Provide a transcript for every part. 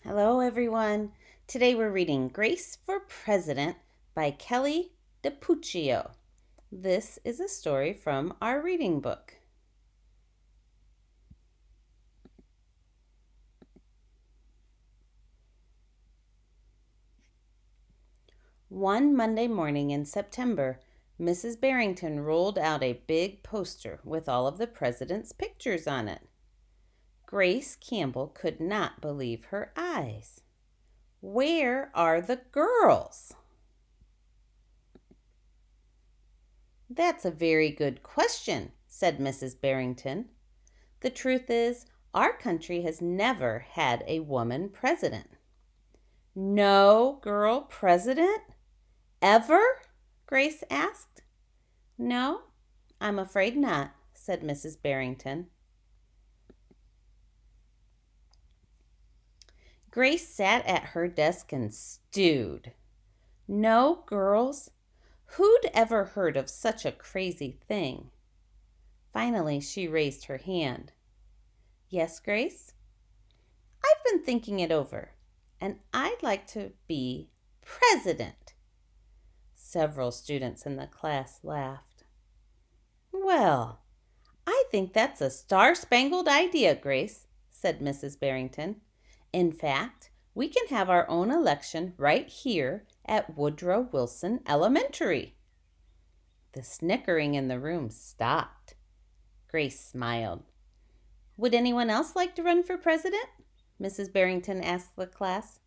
Hello, everyone. Today we're reading Grace for President by Kelly DiPuccio. This is a story from our reading book. One Monday morning in September, Mrs. Barrington rolled out a big poster with all of the president's pictures on it. Grace Campbell could not believe her eyes. Where are the girls? That's a very good question, said Mrs. Barrington. The truth is, our country has never had a woman president. No girl president? Ever? Grace asked. No, I'm afraid not, said Mrs. Barrington. Grace sat at her desk and stewed. No girls? Who'd ever heard of such a crazy thing? Finally, she raised her hand. Yes, Grace? I've been thinking it over, and I'd like to be president. Several students in the class laughed. Well, I think that's a star-spangled idea, Grace, said Mrs. Barrington. In fact, we can have our own election right here at Woodrow Wilson Elementary. The snickering in the room stopped. Grace smiled. Would anyone else like to run for president? Mrs. Barrington asked the class.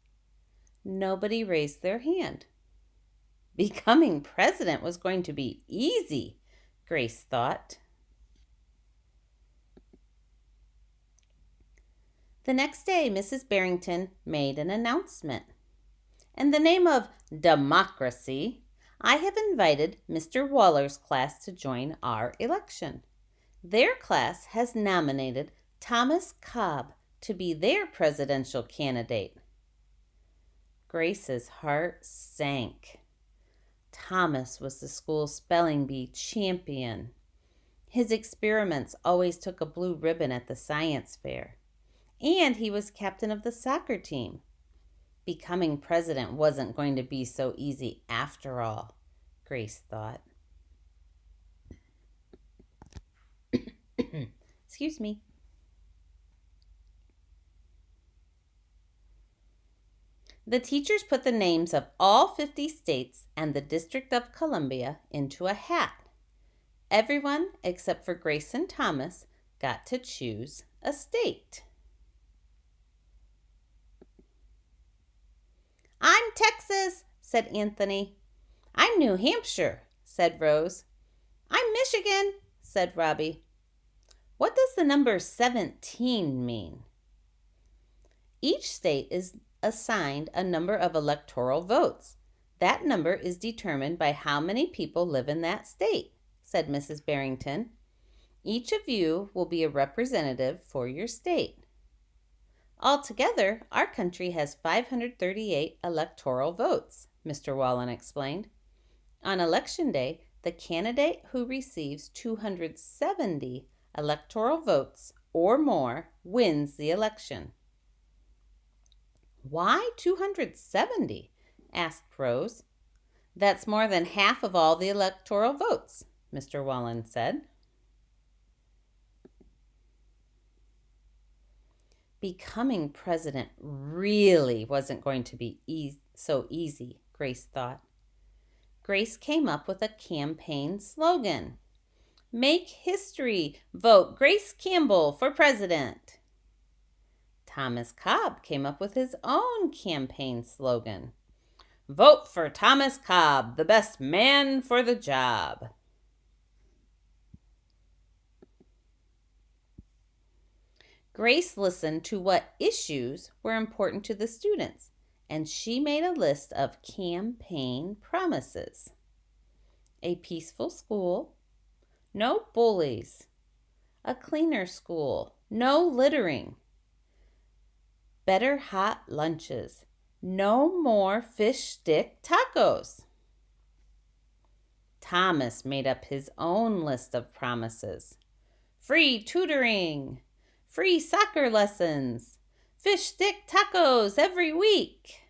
Nobody raised their hand. Becoming president was going to be easy, Grace thought. The next day, Mrs. Barrington made an announcement. In the name of democracy, I have invited Mr. Waller's class to join our election. Their class has nominated Thomas Cobb to be their presidential candidate. Grace's heart sank. Thomas was the school's spelling bee champion. His experiments always took a blue ribbon at the science fair. And he was captain of the soccer team. Becoming president wasn't going to be so easy after all, Grace thought. Excuse me. The teachers put the names of all 50 states and the District of Columbia into a hat. Everyone except for Grace and Thomas got to choose a state. I'm Texas, said Anthony. I'm New Hampshire, said Rose. I'm Michigan, said Robbie. What does the number 17 mean? Each state is assigned a number of electoral votes. That number is determined by how many people live in that state, said Mrs. Barrington. Each of you will be a representative for your state. Altogether, our country has 538 electoral votes, Mr. Wallen explained. On election day, the candidate who receives 270 electoral votes or more wins the election. Why 270? Asked Rose. That's more than half of all the electoral votes, Mr. Wallen said. Becoming president really wasn't going to be so easy, Grace thought. Grace came up with a campaign slogan. Make history, vote Grace Campbell for president. Thomas Cobb came up with his own campaign slogan. Vote for Thomas Cobb, the best man for the job. Grace listened to what issues were important to the students, and she made a list of campaign promises. A peaceful school, no bullies, a cleaner school, no littering, better hot lunches, no more fish stick tacos. Thomas made up his own list of promises. Free tutoring, free soccer lessons, Fish stick tacos every week.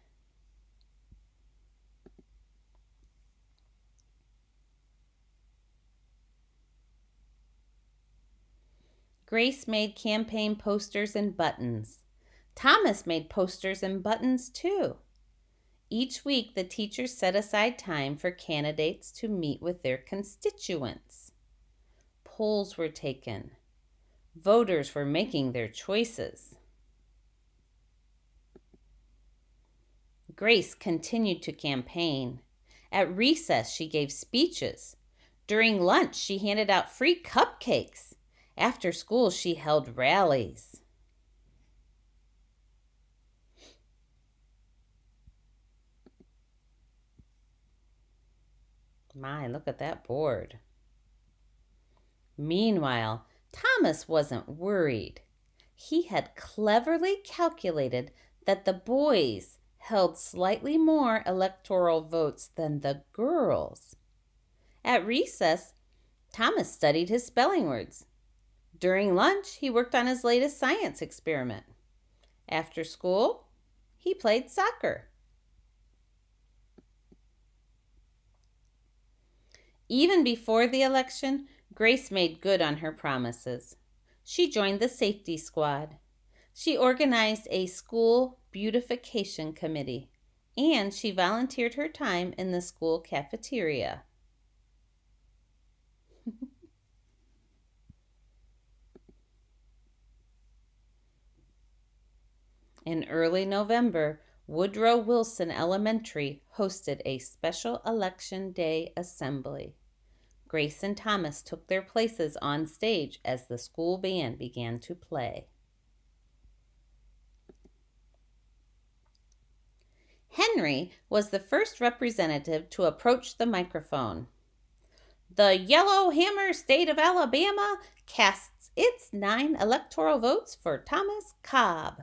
Grace made campaign posters and buttons. Thomas made posters and buttons too. Each week, the teachers set aside time for candidates to meet with their constituents. Polls were taken. Voters were making their choices. Grace continued to campaign. At recess, she gave speeches. During lunch, she handed out free cupcakes. After school, she held rallies. My, look at that board. Meanwhile, Thomas wasn't worried. He had cleverly calculated that the boys held slightly more electoral votes than the girls. At recess, Thomas studied his spelling words. During lunch, he worked on his latest science experiment. After school, he played soccer. Even before the election, Grace made good on her promises. She joined the safety squad. She organized a school beautification committee, and she volunteered her time in the school cafeteria. In early November, Woodrow Wilson Elementary hosted a special election day assembly. Grace and Thomas took their places on stage as the school band began to play. Henry was the first representative to approach the microphone. The Yellowhammer State of Alabama casts its 9 electoral votes for Thomas Cobb.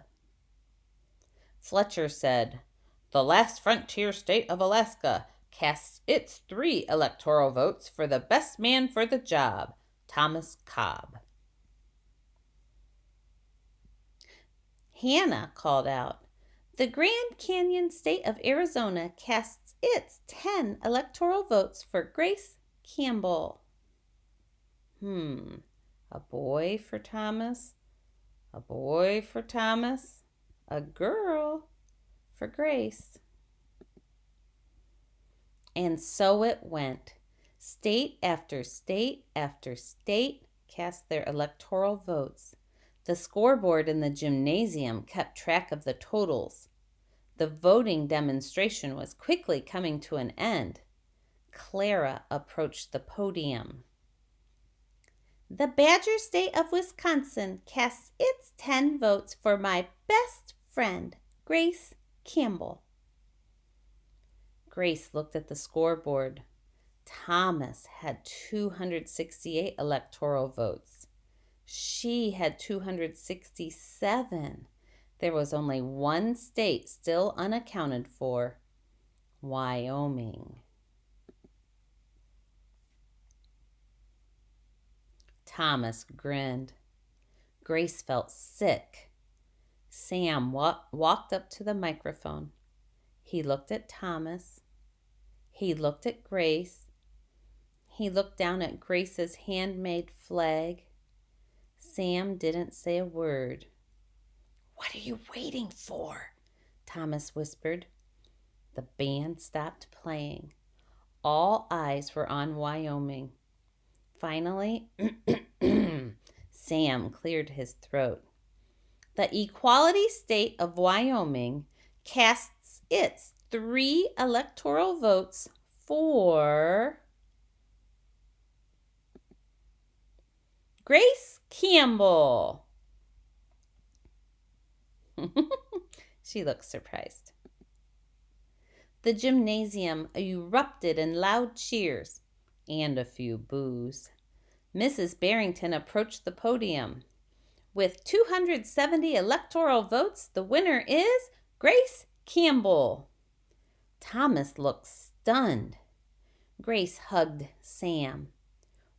Fletcher said, "The last frontier state of Alaska casts its 3 electoral votes for the best man for the job, Thomas Cobb." Hannah called out, "The Grand Canyon state of Arizona casts its 10 electoral votes for Grace Campbell." A boy for Thomas, a boy for Thomas, a girl for Grace. And so it went. State after state after state cast their electoral votes. The scoreboard in the gymnasium kept track of the totals. The voting demonstration was quickly coming to an end. Clara approached the podium. "The Badger State of Wisconsin casts its 10 votes for my best friend, Grace Campbell." Grace looked at the scoreboard. Thomas had 268 electoral votes. She had 267. There was only one state still unaccounted for: Wyoming. Thomas grinned. Grace felt sick. Sam walked up to the microphone. He looked at Thomas. He looked at Grace. He looked down at Grace's handmade flag. Sam didn't say a word. "What are you waiting for?" Thomas whispered. The band stopped playing. All eyes were on Wyoming. Finally, Sam cleared his throat. "The Equality State of Wyoming casts its 3 electoral votes for Grace Campbell." She looked surprised. The gymnasium erupted in loud cheers and a few boos. Mrs. Barrington approached the podium. "With 270 electoral votes, the winner is Grace Campbell." Thomas looked stunned. Grace hugged Sam.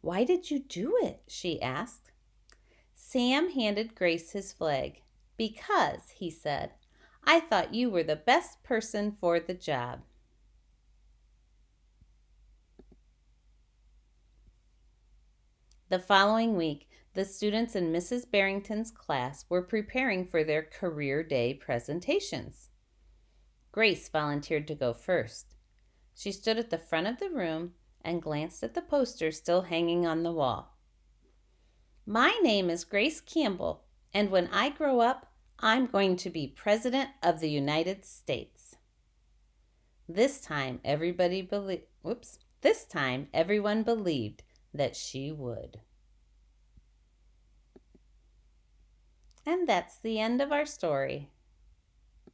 "Why did you do it?" she asked. Sam handed Grace his flag. Because, he said, I thought you were the best person for the job. The following week, the students in Mrs. Barrington's class were preparing for their career day presentations. Grace volunteered to go first. She stood at the front of the room and glanced at the poster still hanging on the wall. My name is Grace Campbell, and when I grow up, I'm going to be President of the United States. This time everyone believed that she would. And that's the end of our story.